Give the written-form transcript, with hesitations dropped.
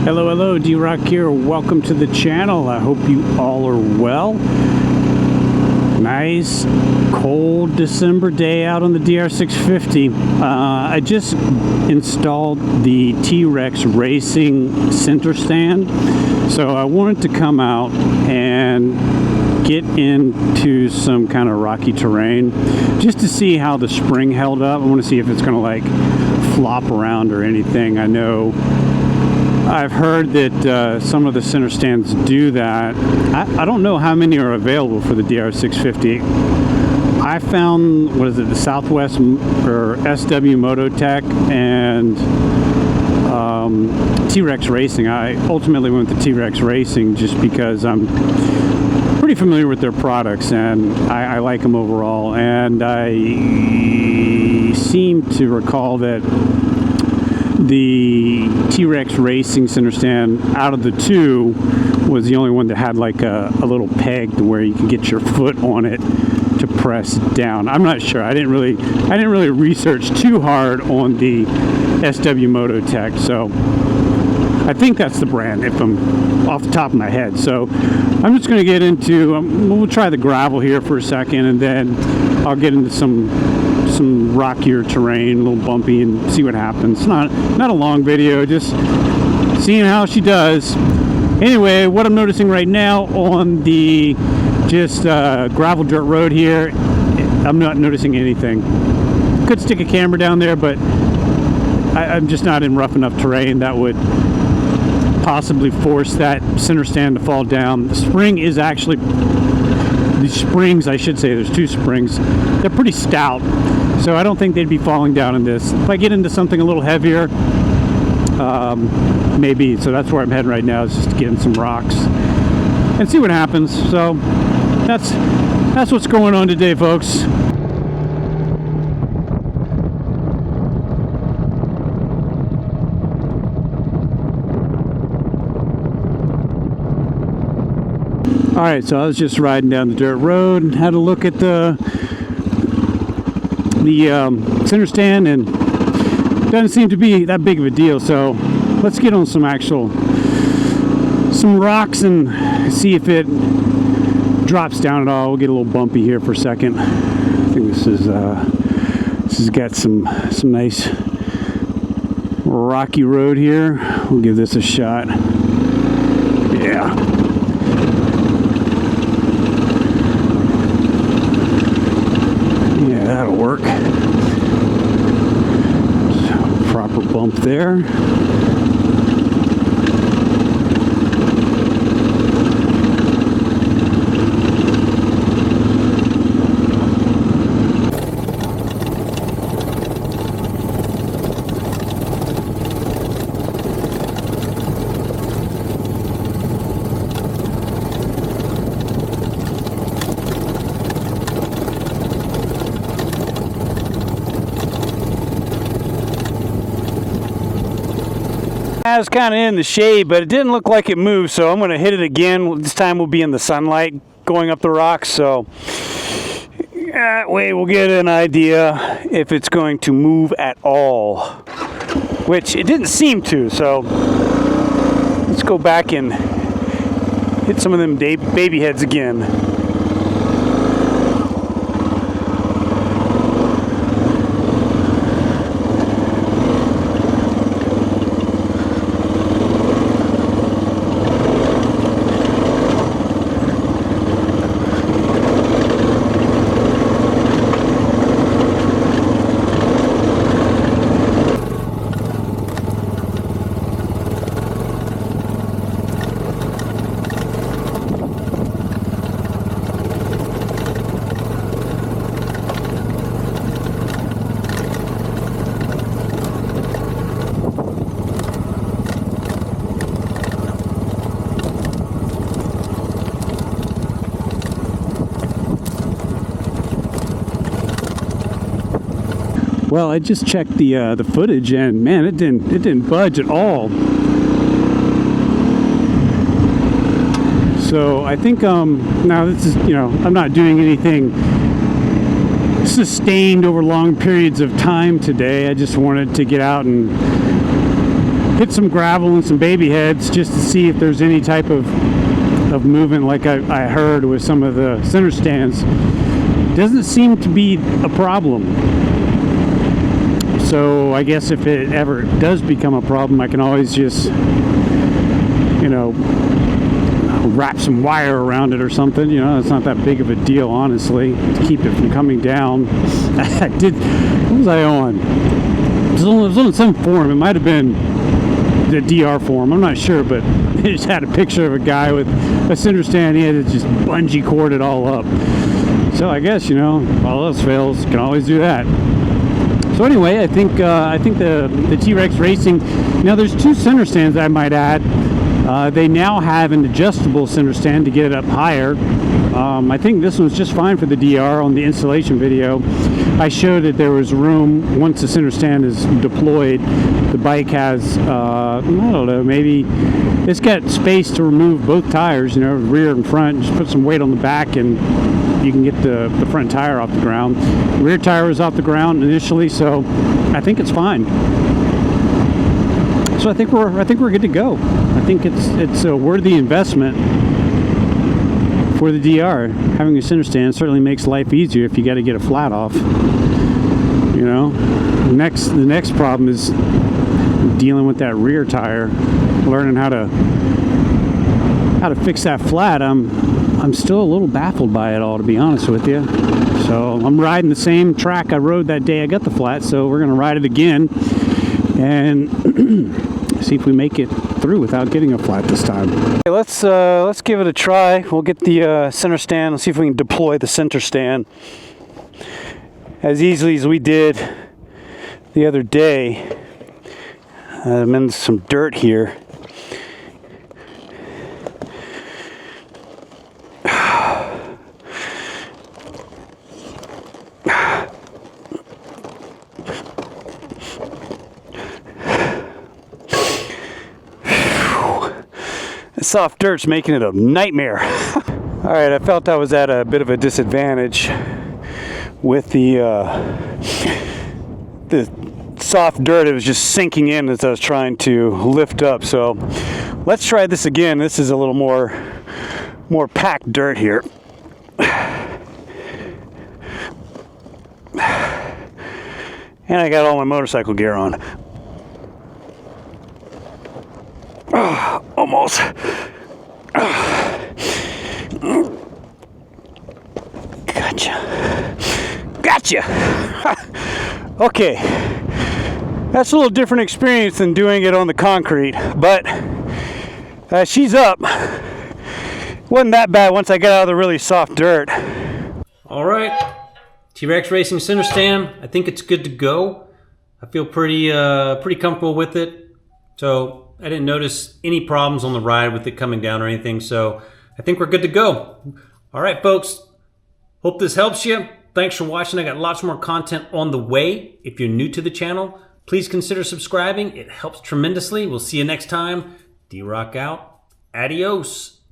Hello, hello, D-Rock here. Welcome to the channel. I hope you all are well. Nice cold December day out on the DR650. I just installed the T-Rex Racing center stand, so I wanted to come out and get into some kind of rocky terrain just to see how the spring held up. I want to see if it's going to like flop around or anything. I know I've heard that some of the center stands do that. I don't know how many are available for the DR650. I found, what is it, the Southwest or SW Mototech and T-Rex Racing. I ultimately went to T-Rex Racing just because I'm pretty familiar with their products and I like them overall. And I seem to recall that the T-Rex Racing center stand out of the two was the only one that had like a little peg to where you can get your foot on it to press down. I'm not sure. I didn't really research too hard on the SW Mototech, so I think that's the brand if I'm off the top of my head. So I'm just going to get into we'll try the gravel here for a second, and then I'll get into some rockier terrain, a little bumpy, and see what happens. Not a long video, just seeing how she does. Anyway, what I'm noticing right now on the just gravel dirt road here, I'm not noticing anything. Could stick a camera down there, but I'm just not in rough enough terrain that would possibly force that center stand to fall down. The spring is actually, the springs, I should say, there's two springs. They're pretty stout, so I don't think they'd be falling down in this. If I get into something a little heavier, maybe. So that's where I'm heading right now, is just to get in some rocks and see what happens. So that's what's going on today, folks. Alright, so I was just riding down the dirt road and had a look at the center stand, and it doesn't seem to be that big of a deal. So let's get on some rocks and see if it drops down at all. We'll get a little bumpy here for a second. I think this has got some nice rocky road here. We'll give this a shot. Yeah. Yeah, that'll work. So, proper bump there. I was kind of in the shade, but it didn't look like it moved, so I'm going to hit it again. This time we'll be in the sunlight going up the rocks, so that way we'll get an idea if it's going to move at all, which it didn't seem to. So let's go back and hit some of them baby heads again. Well, I just checked the footage, and man, it didn't budge at all. So I think now this is, I'm not doing anything sustained over long periods of time today. I just wanted to get out and hit some gravel and some baby heads just to see if there's any type of movement, like I heard with some of the center stands. Doesn't seem to be a problem. So I guess if it ever does become a problem, I can always just, you know, wrap some wire around it or something. You know, it's not that big of a deal, honestly, to keep it from coming down. I did, what was I on? It was on some forum. It might have been the DR forum, I'm not sure, but it just had a picture of a guy with a center stand. He had to just bungee cord it all up. So I guess, you know, if all else fails, you can always do that. So anyway, I think the T-Rex Racing, now there's two center stands I might add. They now have an adjustable center stand to get it up higher. I think this one's just fine for the DR. On the installation video, I showed that there was room once the center stand is deployed. The bike has, I don't know, maybe it's got space to remove both tires, you know, rear and front. Just put some weight on the back and you can get the front tire off the ground. The rear tire was off the ground initially, so I think it's fine. So I think we're good to go. I think it's a worthy investment for the DR. Having a center stand certainly makes life easier if you got to get a flat off. You know, the next problem is dealing with that rear tire, learning how to fix that flat. I'm still a little baffled by it all, to be honest with you. So I'm riding the same track I rode that day I got the flat, so we're gonna ride it again and see if we make it through without getting a flat this time. Okay, let's give it a try. We'll get the center stand. Let's see if we can deploy the center stand as easily as we did the other day. I'm in some dirt here. Soft dirt's making it a nightmare. All right, I felt I was at a bit of a disadvantage with the soft dirt. It was just sinking in as I was trying to lift up. So let's try this again. This is a little more packed dirt here. And I got all my motorcycle gear on. Almost. Gotcha. Okay. That's a little different experience than doing it on the concrete, but she's up. Wasn't that bad once I got out of the really soft dirt. All right. T-Rex Racing center stand. I think it's good to go. I feel pretty comfortable with it. So I didn't notice any problems on the ride with it coming down or anything, so I think we're good to go. All right, folks. Hope this helps you. Thanks for watching. I got lots more content on the way. If you're new to the channel, please consider subscribing. It helps tremendously. We'll see you next time. D-Rock out. Adios.